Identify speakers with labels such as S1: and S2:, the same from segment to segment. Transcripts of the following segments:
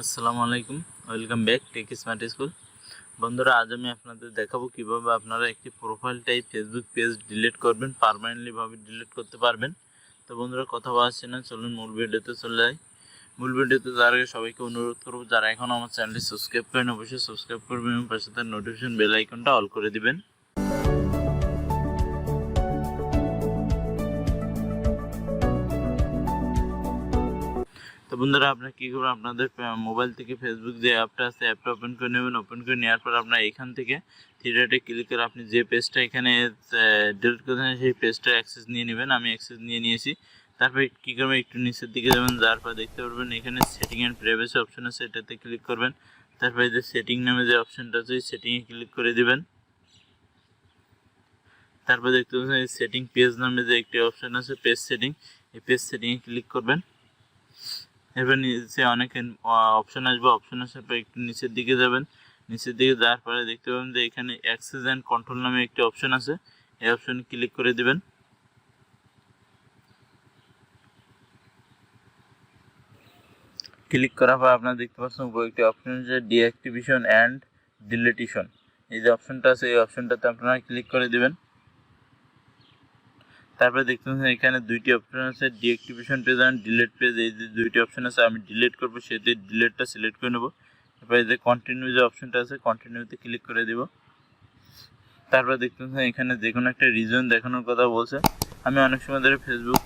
S1: আসসালামু আলাইকুম, welcome back tech smart school. বন্ধুরা, আজ আমি আপনাদের দেখাবো কিভাবে আপনারা একটি profile type Facebook page delete করবেন, পার্মানেন্টলিভাবে ডিলিট করতে পারবেন। তো বন্ধুরা, কথা বলছি না, চলুন মূল ভিডিওতে চলে যাই। মূল ভিডিওতে যাওয়ার আগে সবাইকে অনুরোধ করবো, যারা এখনও আমার চ্যানেলটি সাবস্ক্রাইব করেন অবশ্যই সাবস্ক্রাইব করবেন এবং পাশে তার নোটিফিকেশন বেল আইকনটা অল করে দিবেন। তো বন্ধুরা, আপনারা কী করবেন, আপনাদের মোবাইল থেকে ফেসবুক যে অ্যাপটা আছে অ্যাপটা ওপেন করে নেবেন। ওপেন করে নেওয়ার পর আপনার এখান থেকে থ্রি ডটে ক্লিক করে আপনি যে পেজটা এখানে ডিলিট করছেন সেই পেজটার অ্যাক্সেস নিয়ে নেবেন। আমি অ্যাক্সেস নিয়ে নিয়েছি। তারপর কী করবেন, একটু নিচের দিকে যাবেন, যাওয়ার পর দেখতে পারবেন এখানে সেটিং অ্যান্ড প্রাইভেসি অপশন আছে, এটাতে ক্লিক করবেন। তারপরে যে সেটিং নামে যে অপশনটা আছে এই সেটিংয়ে ক্লিক করে দিবেন। তারপর দেখতে পাচ্ছেন এই সেটিং পেজ নামে যে একটি অপশন আছে পেজ সেটিং, এই পেজ সেটিংয়ে ক্লিক করবেন। এবার নিচে অনেক অপশন আসবে, অপশন আসার পর একটু নিচের দিকে যাবেন। নিচের দিকে যাওয়ার পরে দেখতে পাবেন যে এখানে অ্যাক্সেস অ্যান্ড কন্ট্রোল নামে একটি অপশন আছে, এই অপশনে ক্লিক করে দিবেন। ক্লিক করার পর আপনারা দেখতে পাচ্ছেন উপরে একটি অপশন আছে ডিঅ্যাক্টিভেশন অ্যান্ড ডিলিটিশন। এই যে অপশনটা আছে এই অপশনটাতে আপনারা ক্লিক করে দিবেন। তারপরে দেখতে পাচ্ছেন এখানে দুইটি অপশন আছে, deactivation page and delete page. এই যে দুইটি অপশন আছে, আমি ডিলিট করবো সেটি ডিলিটটা সিলেক্ট করে নেব। তারপরে এই যে কন্টিনিউ যে অপশনটা আছে কন্টিনিউতে ক্লিক করে দিব। তারপরে দেখতে পাচ্ছেন এখানে যে কোনো একটা রিজন দেখানোর কথা বলছে। আমি অনেক সময় ধরে ফেসবুক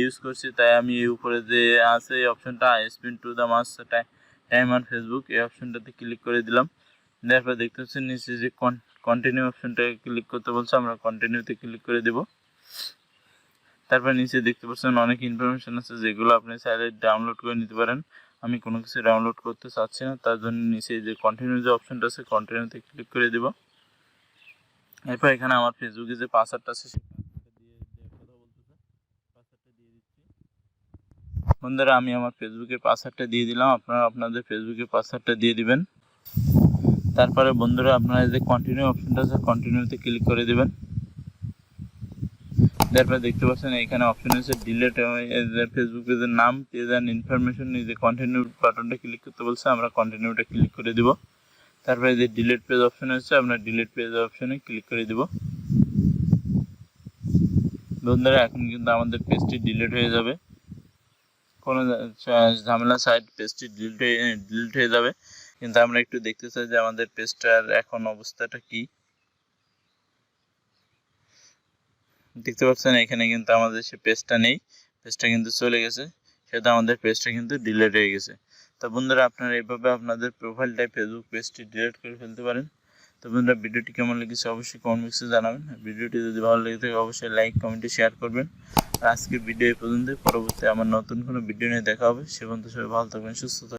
S1: ইউজ করছি, তাই আমি এই উপরে যে আছে এই অপশনটা I spend too the much time on Facebook, এই অপশনটাতে ক্লিক করে দিলাম। তারপরে দেখতে পাচ্ছেন নিচে যে কন্টিনিউ অপশনটাকে ক্লিক করতে বলছে, আমরা কন্টিনিউতে ক্লিক করে দেব। তারপর নিচে দেখতে পাচ্ছেন অনেক ইনফরমেশন আছে যেগুলো আপনি চাইলে ডাউনলোড করে নিতে পারেন। আমি কোনো কিছু ডাউনলোড করতে চাচ্ছি না, তার জন্য নিচে যে কন্টিনিউ যে অপশনটা আছে কন্টিনিউতে ক্লিক করে দেব। এরপর এখানে আমার ফেসবুকে যে পাসওয়ার্ডটা আছে সেই পাসওয়ার্ডটা দিয়ে দিচ্ছি। বন্ধুরা, আমি আমার ফেসবুকের পাসওয়ার্ডটা দিয়ে দিলাম, আপনারা আপনাদের ফেসবুকের পাসওয়ার্ডটা দিয়ে দিবেন। তারপরে বন্ধুরা, আপনারা যে কন্টিনিউ অপশনটা আছে কন্টিনিউতে ক্লিক করে দিবেন। তারপরে দেখতে পাচ্ছেন এখানে অপশন আছে ডিলিট ফেসবুক পেজের নাম, পেজ অ্যান্ড ইনফরমেশন। এই যে কন্টিনিউ বাটনটা ক্লিক করতে বলছে, আমরা কন্টিনিউটা ক্লিক করে দিব। তারপরে যে ডিলিট পেজ অপশন আছে আমরা ডিলিট পেজ অপশনে ক্লিক করে দিব। বন্ধুরা, এখন কিন্তু আমাদের পেজটি ডিলিট হয়ে যাবে, কোনো ঝামেলা সাইড পেজটি ডিলিট হয়ে যাবে। কিন্তু আমরা একটু দেখতে চাই যে আমাদের পেজটার এখন অবস্থাটা কি। দেখতে পাচ্ছেন এখানে কিন্তু আমাদের সে পেজটা নেই, পেজটা কিন্তু চলে গেছে, সেটা আমাদের পেজটা কিন্তু ডিলিট হয়ে গেছে। তো বন্ধুরা, আপনারা এইভাবে আপনাদের প্রোফাইলটাই ফেসবুক পেজটি ডিলিট করে ফেলতে পারেন। তো বন্ধুরা, ভিডিওটি কেমন লেগেছে অবশ্যই কমেন্ট বক্সে জানাবেন। ভিডিওটি যদি ভালো লেগে থাকে অবশ্যই লাইক কমেন্টে শেয়ার করবেন। আর আজকের ভিডিও এই পর্যন্ত, পরবর্তী আমার নতুন কোনো ভিডিও নিয়ে দেখা হবে। সে পর্যন্ত সবাই ভালো থাকবেন, সুস্থ থাকবেন।